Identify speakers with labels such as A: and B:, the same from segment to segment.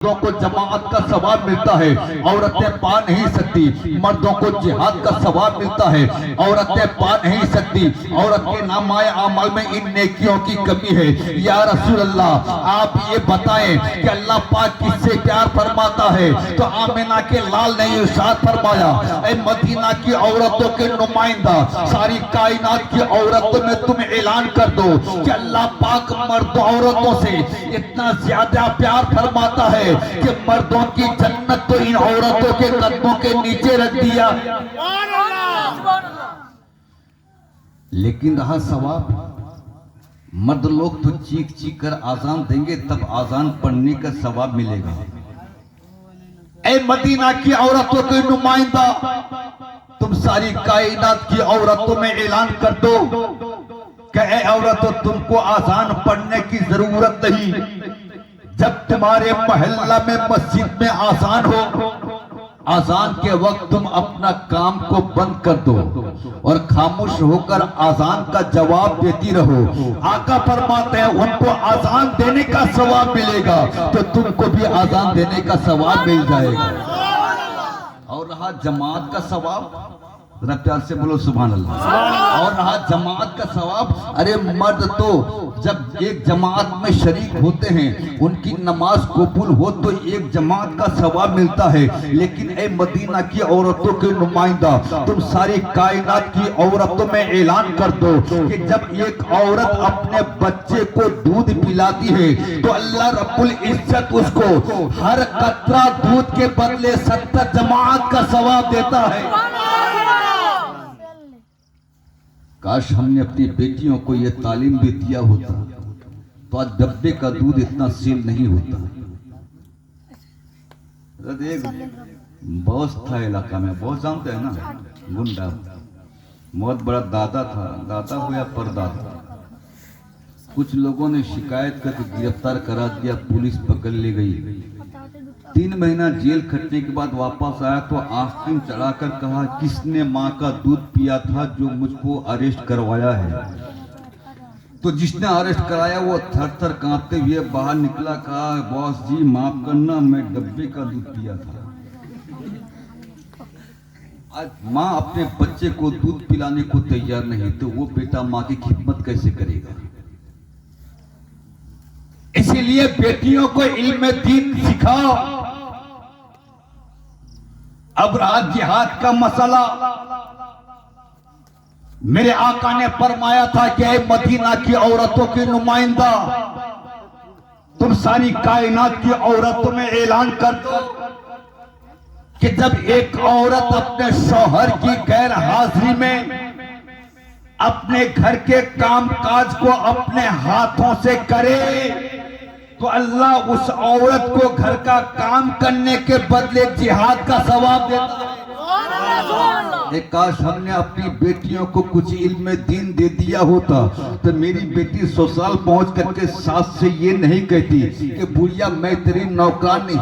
A: मर्दों को जमाअत का सवाब मिलता है, औरतें पा नहीं सकती। मर्दों को जिहाद का सवाब मिलता है, औरतें पा नहीं सकती। औरत के नामाए अमल में इन नेकियों की कमी है। या रसूल अल्लाह, आप ये बताएं कि अल्लाह पाक किससे प्यार फरमाता है? तो आमिना के लाल ने इरशाद फरमाया, ऐ मदीना की औरतों के नुमाइंदा, सारी कायनात की औरतों में तुम ऐलान कर दो कि अल्लाह पाक मर्दों औरतों से इतना ज्यादा प्यार फरमाता है कि मर्दों की जन्नत तो इन औरतों के कदमों के नीचे रख दिया। लेकिन रहा सवाब, मर्द लोग तो चीख चीख कर आजान देंगे, तब आजान पढ़ने का सवाब मिलेगा। ऐ मदीना की औरतों के नुमाइंदा, तुम सारी कायनात की औरतों में ऐलान कर दो कि ऐ औरतों, तुमको आजान पढ़ने की जरूरत नहीं। जब तुम्हारे मोहल्ला में मस्जिद में आजान हो, आजान के वक्त तुम अपना काम को बंद कर दो और खामोश होकर आजान का जवाब देती रहो। आका फरमाते हैं उनको आजान देने का सवाब मिलेगा तो तुमको भी आजान देने का सवाब मिल जाएगा। और रहा जमात का सवाब, जरा प्यार से बोलो सुभान अल्लाह। और रहा जमात का सवाब, अरे मर्द तो जब एक जमात में शरीक होते हैं, उनकी नमाज कबूल हो तो एक जमात का सवाब मिलता है। लेकिन ए मदीना की औरतों के नुमाइंदा, तुम सारी कायनात की औरतों में ऐलान कर दो कि जब एक औरत अपने बच्चे को दूध पिलाती है तो अल्लाह रब्बुल इज्जत उसको हर कतरा दूध के बदले 70 जमात का सवाब देता है। काश हमने अपनी बेटियों को यह तालीम भी दिया होता तो आज डब्बे का दूध इतना सेल नहीं होता। बॉस था इलाका में, बॉस जानते हैं ना, गुंडा, बहुत बड़ा दादा था, दादा हो या परदादा। कुछ लोगों ने शिकायत करके गिरफ्तार करा दिया, पुलिस पकड़ ले गई। 3 महीना जेल खटने के बाद वापस आया तो आस्तीन चढ़ाकर कहा, किसने माँ का दूध पिया था जो मुझको अरेस्ट करवाया है? तो जिसने अरेस्ट कराया वो थर थर कांपते हुए बाहर निकला, कहा बॉस जी माफ करना, मैं डब्बे का दूध पिया था। आज माँ अपने बच्चे को दूध पिलाने को तैयार नहीं तो वो बेटा माँ की खिदमत कैसे करेगा? इसीलिए बेटियों को इल्म दीन सिखाओ। अब रहा जिहाद का मसला, मेरे आका ने फरमाया था कि ऐ मदीना की औरतों की नुमाइंदा, तुम सारी कायनात की औरतों में ऐलान कर दो कि जब एक औरत अपने शौहर की गैर हाजिरी में अपने घर के कामकाज को अपने हाथों से करे तो अल्लाह उस औरत को घर का काम करने के बदले जिहाद का सवाब देता है। काश हमने अपनी बेटियों को कुछ इल्म दीन दे दिया होता तो मेरी बेटी ससुराल पहुंच करके सास से ये नहीं कहती कि बुढ़िया मैं तेरी नौकरानी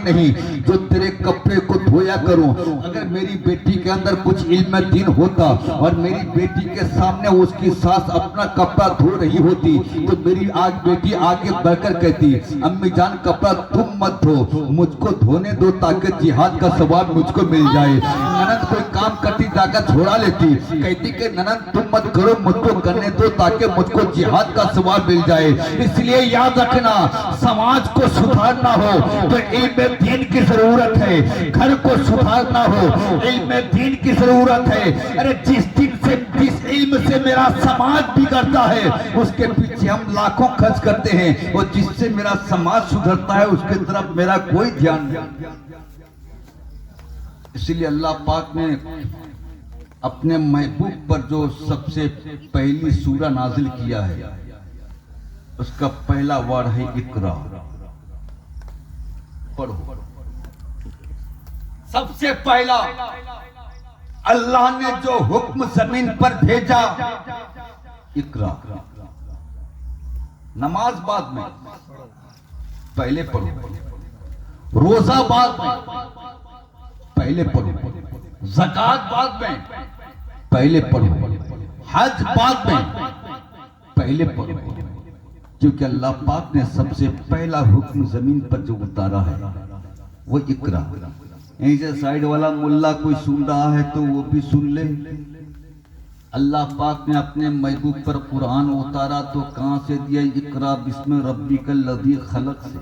A: नहीं जो तेरे कपड़े को धोया करूं। अगर मेरी बेटी के अंदर कुछ इल्म दीन होता और मेरी बेटी के सामने उसकी सास अपना कपड़ा धो रही होती तो मेरी आज बेटी आगे बढ़कर कहती, अम्मी जान कपड़ा तुम मत धो, मुझको धोने दो ताकि जिहाद का सवाब मुझको मिल जाए। ननद कोई काम करती जाकर छोड़ा लेती, कहती कि ननद तुम मत करो, मुझको करने दो ताकि मुझको जिहाद का सवाब मिल जाए। इसलिए याद रखना, समाज को सुधारना हो तो इल्म दीन की जरूरत है, घर को सुधारना हो इल्म दीन की जरूरत है। अरे जिस इल्म से मेरा समाज बिगड़ता है उसके पीछे हम लाखों खर्च करते हैं और जिससे मेरा समाज सुधरता है उसके तरफ मेरा कोई ध्यान नहीं। इसलिए अल्लाह पाक ने अपने महबूब पर जो सबसे पहली सूरा नाजिल किया है उसका पहला वर्ड है इकरा, पढ़ो। सबसे पहला अल्लाह ने जो हुक्म जमीन पर भेजा, इकरा। नमाज बाद में, पहले पढ़ो। रोजा बाद में, पहले पढ़ो। ज़कात बाद में, पहले पढ़ो। हज बाद में, पहले पढ़ो। क्योंकि अल्लाह पाक ने सबसे पहला हुक्म जमीन पर जो उतारा है वो इकरा। यहीं से साइड वाला मुल्ला कोई सुन रहा है तो वो भी सुन ले। अल्लाह पाक ने अपने महबूब पर कुरान उतारा तो कहां से दिया? इकरा बिस्म रब्बिकल लज़ी खलक से।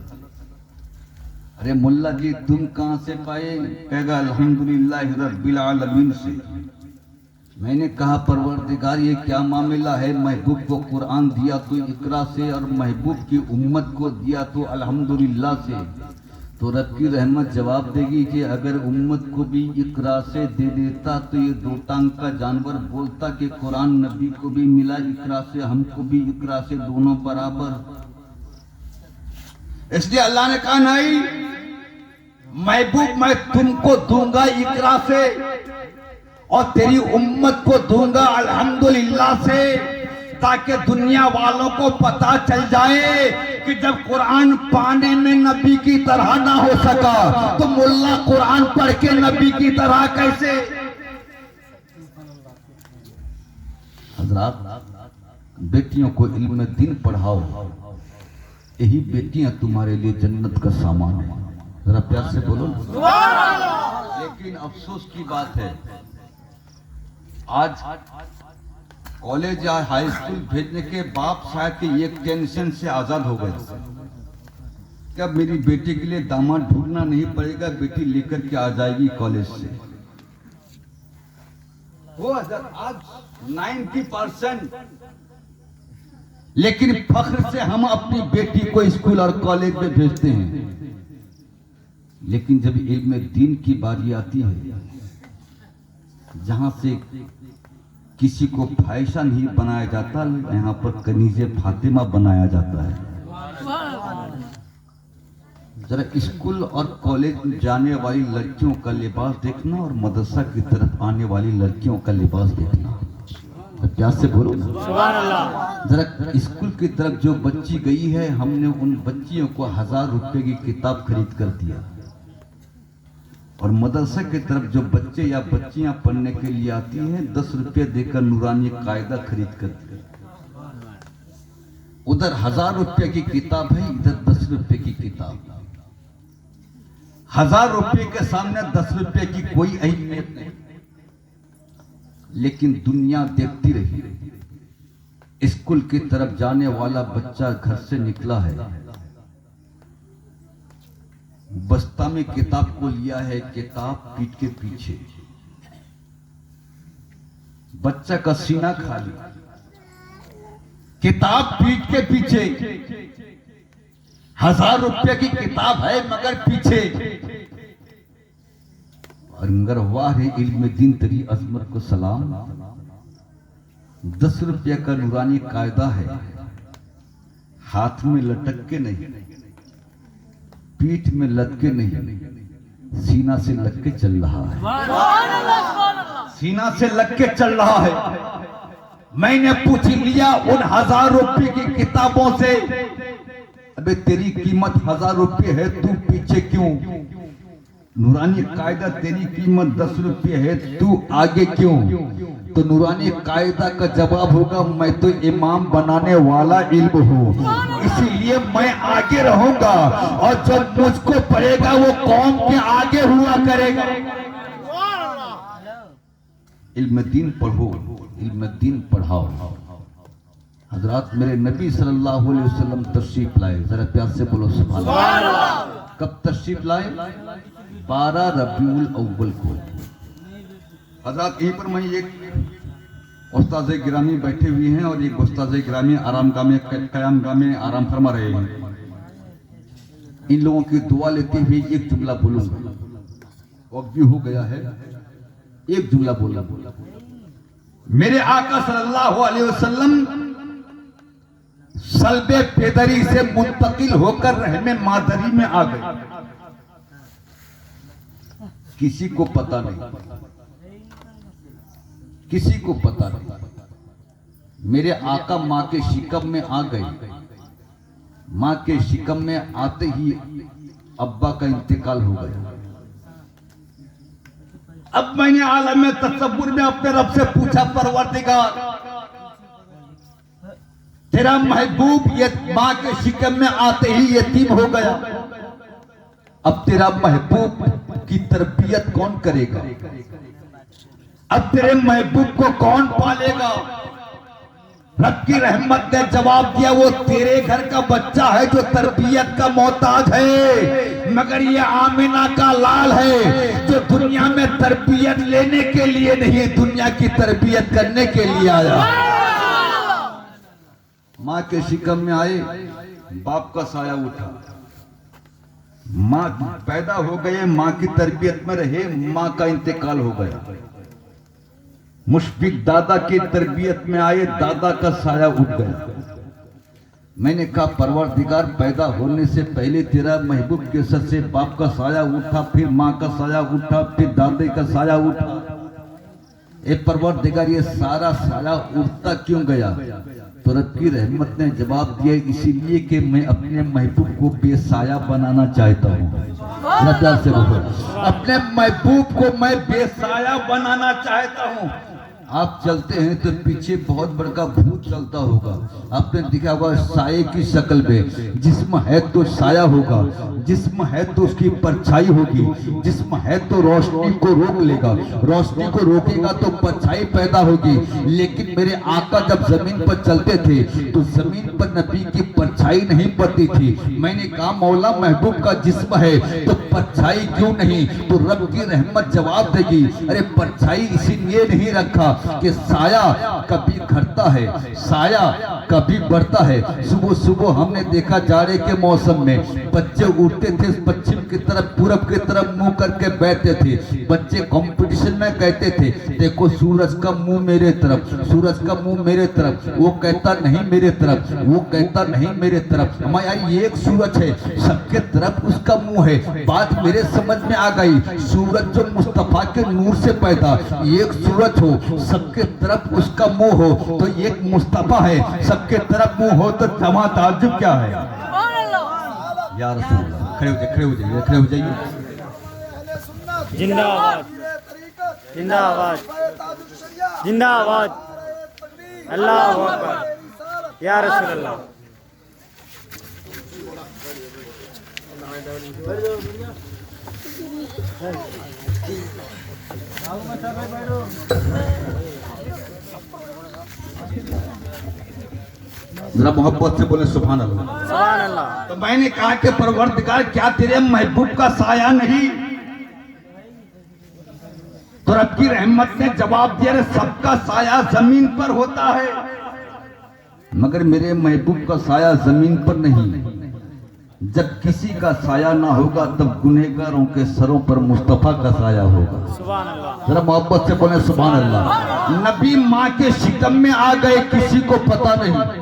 A: अरे मुल्ला जी तुम कहां से पाए? कहेगा अल्हम्दुलिल्लाह रब्बिल आलमीन से। मैंने कहा परवरदिगार ये क्या मामला है? महबूब को कुरान दिया तो इकरा से और महबूब की उम्मत को दिया तो अल्हम्दुलिल्लाह से। तो रब की रहमत जवाब देगी कि अगर उम्मत को भी इकरा से दे देता तो ये दो टांग का जानवर बोलता कि कुरान नबी को भी मिला इकरा से, हमको भी इकरा से, दोनों बराबर। इसलिए अल्लाह ने कहा नहीं, महबूब मैं तुमको दूंगा इकरा से और तेरी उम्मत को दूंगा अल्हम्दुलिल्लाह से, ताकि दुनिया वालों को पता चल जाए कि जब कुरान पाने में नबी की तरह ना हो सका तो मुल्ला कुरान पढ़ के नबी की तरह कैसे? हजरात बेटियों को इल्म दीन पढ़ाओ, यही बेटियां तुम्हारे लिए जन्नत का सामान है। जरा प्यार से बोलो। लेकिन अफसोस की बात है आज कॉलेज या हाई स्कूल भेजने के बाप शायद कि एक टेंशन से आजाद हो गए। क्या मेरी बेटी के लिए दामाद ढूंढना नहीं पड़ेगा, बेटी लेकर के आ जाएगी कॉलेज से। वो आज 90%। लेकिन फख्र से हम अपनी बेटी को स्कूल और कॉलेज में भेजते हैं, लेकिन जब इल्म दीन की बारी आती है जहां से किसी को फाहिशा नहीं बनाया जाता, यहाँ पर कनीज़े फातिमा बनाया जाता है। जरा स्कूल और कॉलेज में जाने वाली लड़कियों का लिबास देखना और मदरसा की तरफ आने वाली लड़कियों का लिबास देखना। तो क्या से बोलो जरा स्कूल की तरफ जो बच्ची गई है, हमने उन बच्चियों को 1000 रुपए की किताब खरीद कर दिया, और मदरसा की तरफ जो बच्चे या बच्चियां पढ़ने के लिए आती हैं 10 रुपये देकर नूरानी कायदा खरीद कर दिया। उधर 1000 रुपये की किताब है, इधर 10 रुपये की किताब। 1000 रुपये के सामने 10 रुपये की कोई अहमियत नहीं। लेकिन दुनिया देखती रही। स्कूल की तरफ जाने वाला बच्चा घर से निकला है, बस्ता में किताब को लिया है, किताब पीठ के पीछे, बच्चा का सीना खाली, किताब पीठ के पीछे, 1000 रुपये की किताब है मगर पीछे। और मगर वाह रे इल्म दीन तेरी अजमत को सलाम। 10 रुपये का नूरानी कायदा है, हाथ में लटक के नहीं, पीठ में लटके नहीं, सीना से लग के चल रहा है। सीना से लग के चल रहा है। मैंने पूछ लिया उन 1000 रुपये की किताबों से, अबे तेरी कीमत 1000 रुपये है, तू पीछे क्यों? नूरानी कायदा तेरी कीमत 10 रुपये है, तू आगे क्यों? तो नूरानी कायदा का जवाब होगा, मैं तो इमाम बनाने वाला इल्म हूँ, इसीलिए मैं आगे रहूंगा, और जब मुझको पढ़ेगा वो कौम के आगे हुआ करेगा। इल्म दीन पढ़ो, इल्म दीन पढ़ाओ। हजरात मेरे नबी सल्लल्लाहु अलैहि वसल्लम तशरीफ लाए, जरा प्यार से बोलो सुभान अल्लाह। कब तशरीफ लाए? 12 रबीउल अव्वल को। हजरात यहीं पर मैं एक उस्ताद गिरामी बैठे हुए हैं और एक उस्ताद गिरामी आराम गाह में कयाम गाह में आराम फरमा रहे हैं। इन लोगों की दुआ लेते हुए एक जुमला बोलूंगा, वक्त भी हो गया है, एक जुमला बोला। मेरे आका सल्लल्लाहु अलैहि वसल्लम सल्बे पेदरी से मुंतकिल होकर रहमे मादरी में आ गए। किसी को पता नहीं, किसी को पता नहीं। मेरे आका माँ के शिकम में आ गए। माँ के शिकम में आते ही अब्बा का इंतकाल हो गया। अब मैंने आलम में तसव्वुर में अपने रब से पूछा, परवरदिगार तेरा महबूब ये माँ के शिकम में आते ही यतीम हो गया। अब तेरा महबूब की तरबियत कौन करेगा? अब तेरे महबूब को कौन पालेगा? रब की रहमत ने जवाब दिया, वो तेरे घर का बच्चा है जो तरबियत का मोहताज है, मगर ये आमिना का लाल है जो दुनिया में तरबियत लेने के लिए नहीं, दुनिया की तरबियत करने के लिए आया। माँ के शिकम में आए, बाप का साया उठा, माँ पैदा हो गए, माँ की तरबियत में रहे, माँ का इंतकाल हो गया। मुशफिक दादा की तरबियत में आए, दादा का साया उठ गया। मैंने कहा परवरदिगार, पैदा होने से पहले तेरा महबूब के सर से बाप का साया उठा, फिर माँ का साया उठा, फिर दादे का साया उठा। ए परवरदिगार, ये सारा साया उठता क्यों गया? तो रब की रहमत ने जवाब दिया, इसीलिए कि मैं अपने महबूब को बेसाया बनाना चाहता हूँ। से अपने महबूब को मैं बेसाया बनाना चाहता हूँ। आप चलते हैं तो पीछे बहुत बड़ा भूत चलता होगा, आपने देखा होगा साये की शक्ल में। जिस्म है तो साया होगा, जिस्म है तो उसकी परछाई होगी, जिस्म है तो रोशनी को रोक लेगा, रोशनी को रोकेगा तो परछाई पैदा होगी। लेकिन मेरे आका जब जमीन पर चलते थे तो जमीन पर नबी की परछाई नहीं पड़ती थी। मैंने कहा मौला महबूब का जिस्म है तो परछाई क्यों नहीं? तो रब की रहमत जवाब देगी, अरे परछाई इसीलिए नहीं रखा कि साया कभी घटता है, साया कभी बढ़ता है। सुबह सुबह हमने देखा जाड़े के मौसम में बच्चे उठते थे पश्चिम की तरफ, पूरब की तरफ मुंह करके बैठते थे। बच्चे कंपटीशन में कहते थे देखो सूरज का मुंह मेरे तरफ, सूरज का मुंह मेरे तरफ। वो कहता नहीं मेरे तरफ, वो कहता नहीं मेरे तरफ। हमारे यार ये एक सूरज है, सबके तरफ उसका मुंह है। बात मेरे समझ में आ गई, सूरज जो मुस्तफा के नूर से पैदा, एक सूरज हो सबके तरफ उसका मुंह हो तो एक मुस्तफा है, सबके तरफ मुंह हो तो जमा ताज्जुब क्या है? या रसूल अल्लाह, खड़े हो जाइए, खड़े हो जाइए, खड़े हो जाइए।
B: जिंदाबाद, जिंदाबाद, जिंदाबाद, अल्लाहू अकबर, या रसूल अल्लाह।
A: जरा मोहब्बत से बोले सुभान अल्लाह,
B: सुभान अल्लाह।
A: तो मैंने कहा कि परवरदिगार, क्या तेरे महबूब का साया नहीं? तो रब की रहमत ने जवाब दिया, सबका साया जमीन पर होता है, मगर मेरे महबूब का साया जमीन पर नहीं। जब किसी का साया ना होगा तब गुनहगारों के सरों पर मुस्तफा का साया होगा।
B: सुभान अल्लाह।
A: जरा मोहब्बत से बोले सुभान अल्लाह। नबी माँ के शिकम में आ गए, किसी को पता नहीं।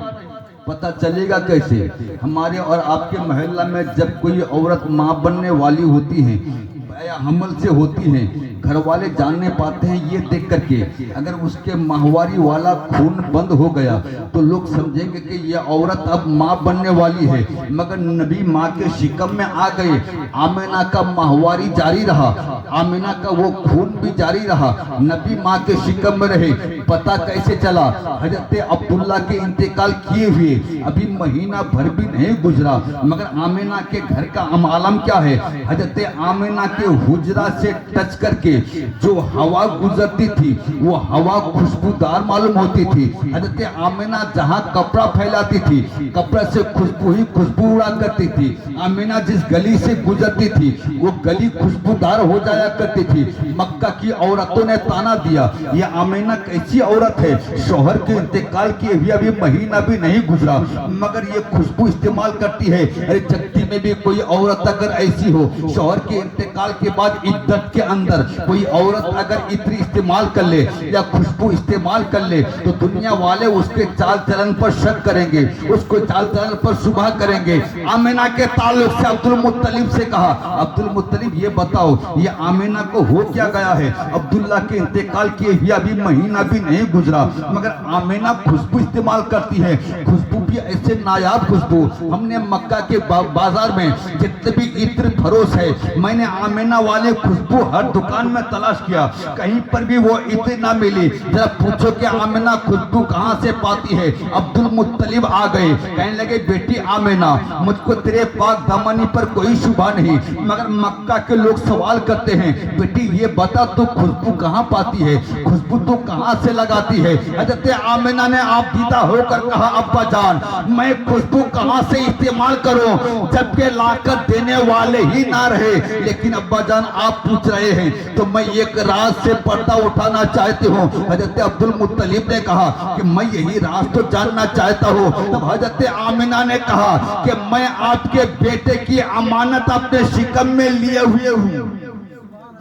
A: पता चलेगा कैसे? हमारे और आपके मोहल्ला में जब कोई औरत माँ बनने वाली होती है या हमल से होती है, घर वाले जानने पाते हैं ये देख करके। अगर उसके माहवारी वाला खून बंद हो गया तो लोग समझेंगे कि ये औरत अब माँ बनने वाली है। मगर नबी माँ के शिकम में आ गए, आमिना का माहवारी जारी रहा, आमिना का वो खून भी जारी रहा, नबी माँ के शिकम में रहे। पता कैसे चला? हजरत अब्दुल्ला के इंतकाल किए हुए अभी महीना भर भी नहीं गुजरा, मगर आमिना के घर का आलम क्या है? हजरत आमिना के हुजरा से टच करके जो हवा गुजरती थी वो हवा खुशबूदार मालूम होती थी। हजरत आमिना जहाँ कपड़ा फैलाती थी, कपड़ा से खुशबू ही खुशबू उड़ा करती थी। आमिना जिस गली से गुजरती थी वो गली खुशबूदार हो जाया करती थी। मक्का की औरतों ने ताना दिया, ये आमिना कैसी औरत है, शौहर के इंतकाल किए हुए अभी महीना भी नहीं गुजरा मगर ये खुशबू इस्तेमाल करती है। अरे जगती में भी कोई औरत अगर ऐसी हो, शौहर के इंतकाल के बाद इद्दत के अंदर कोई औरत अगर इतनी इस्तेमाल कर ले या खुशबू इस्तेमाल कर ले तो दुनिया वाले उसके चाल चलन पर शक करेंगे, उसको चाल चलन पर शुबह करेंगे। आमिना के ताल्लुक से अब्दुल मुत्तलिब से कहा, अब्दुल मुत्तलिब ये बताओ ये आमिना को हो क्या गया है? अब्दुल्ला के इंतकाल किए हुए अभी महीना भी नहीं गुजरा मगर आमिना खुशबू इस्तेमाल करती है। खुशबू भी ऐसे नायाब खुशबू हमने मक्का के बाजार बाजार में जितने भी इत्र फरोश है, मैंने आमिना वाले खुशबू हर दुकान में तलाश किया, कहीं पर भी वो इत्र ना मिली। जरा पूछो कि आमिना खुशबू कहाँ से पाती है। अब्दुल मुत्तलिब आ गए, कहने लगे बेटी आमिना, मुझको तेरे पाक दामनी पर कोई शुबा नहीं, मगर मक्का के लोग सवाल करते हैं बेटी ये बता तू खुशबू कहाँ पाती है, खुशबू तो कहाँ से लगाती है। हजरत आमिना ने आप दीदा होकर कहा अब्बा जान मैं खुशबू कहाँ से इस्तेमाल करूं जबकि लाकर देने वाले ही ना रहे। लेकिन अब्बा जान आप पूछ रहे हैं तो मैं एक राज से पर्दा उठाना चाहती हूँ। हजरत अब्दुल मुत्तलिब ने कहा कि मैं यही राज तो जानना चाहता हूँ। तब हजरत आमिना ने कहा कि मैं आपके बेटे की अमानत अपने शिकम में लिए हुए हूँ।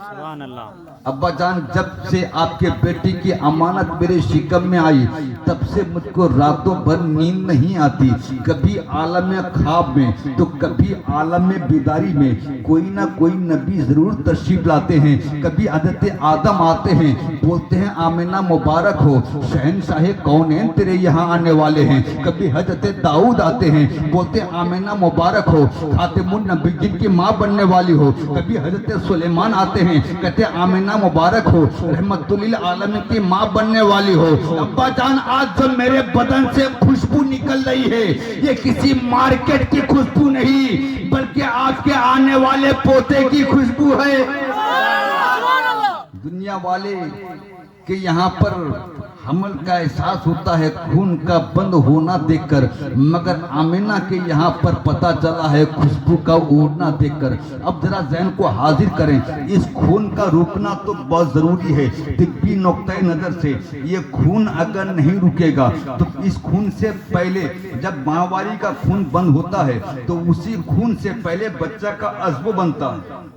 B: सुभान अल्लाह।
A: अब्बा जान जब से आपके बेटी की अमानत मेरे शिकम में आई तब से मुझको रातों भर नींद नहीं आती, कभी आलम ख्वाब में तो कभी आलम बिदारी में कोई ना कोई नबी जरूर तशरीफ लाते हैं। कभी हजरत आदम आते हैं, बोलते हैं आमिना मुबारक हो, शहनशाह कौनैन तेरे यहाँ आने वाले हैं। कभी हजरत दाऊद आते हैं, बोलते हैं आमिना मुबारक हो, खातिमुन नबिय्यीन की माँ बनने वाली हो। कभी हजरत सुलेमान आते हैं, कहते हैं आमिना मुबारक हो, रहमतुल आलमीन की माँ बनने वाली हो। अब्बा जान आज जो मेरे बदन से खुशबू निकल रही है ये किसी मार्केट की खुशबू नहीं बल्कि आपके आने वाले पोते की खुशबू है। दुनिया वाले के यहाँ पर हमल का एहसास होता है खून का बंद होना देखकर, मगर आमिना के यहाँ पर पता चला है खुशबू का उड़ना देखकर। अब जरा ज़हन को हाजिर करें, इस खून का रुकना तो बहुत जरूरी है। तिब्बी नुक्ते नजर से ये खून अगर नहीं रुकेगा तो इस खून से पहले जब माहवारी का खून बंद होता है तो उसी खून से पहले बच्चा का अज़्बो बनता है,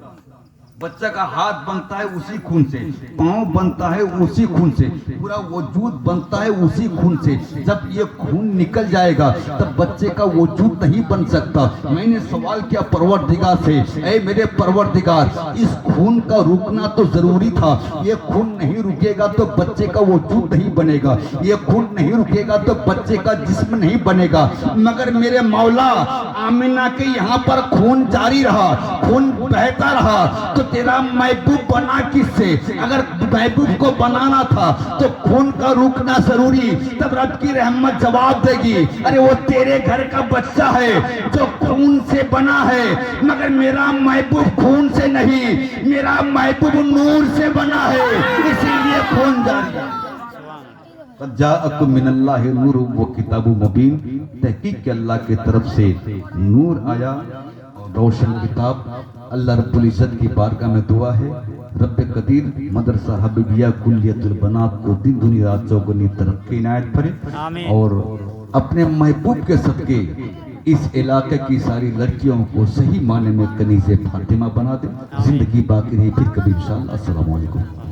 A: बच्चा का हाथ बनता है उसी खून से, पांव बनता है उसी खून से, पूरा वजूद बनता है उसी खून से। जब ये खून निकल जाएगा तब बच्चे का वजूद नहीं बन सकता। मैंने सवाल किया परवरदिगार से, ऐ मेरे परवरदिगार इस खून का रुकना तो जरूरी था, ये खून नहीं रुकेगा तो बच्चे का वजूद नहीं बनेगा, ये खून नहीं रुकेगा तो बच्चे का जिस्म नहीं बनेगा। मगर मेरे मौला आमिना के यहाँ पर खून जारी रहा, खून बहता रहा, तो तेरा महबूब बना किससे? अगर महबूब को बनाना था तो खून का रुकना जरूरी। तब रब की रहमत जवाब देगी, अरे वो तेरे घर का बच्चा है जो खून से बना है, मगर मेरा महबूब खून से नहीं, मेरा महबूब नूर से बना है, इसीलिए खून जारी। जाअकुम मिनल्लाहि नूर व किताबुम मुबीन, तहकीक के अल्लाह की तरफ से नूर आया और रोशन किताब। अल्लाह रब्बुल इज्जत की बारगाह में दुआ है रब कदीर मदरसा हबीबिया कुल्लियतुल बनात को दिन दुनिया रात चौगुनी तरक्की इनायत करे और अपने महबूब के सदके इस इलाके की सारी लड़कियों को सही माने में कनीज़े फातिमा बना दे। जिंदगी बाकी रही फिर कभी इंशाअल्लाह। अस्सलामु अलैकुम।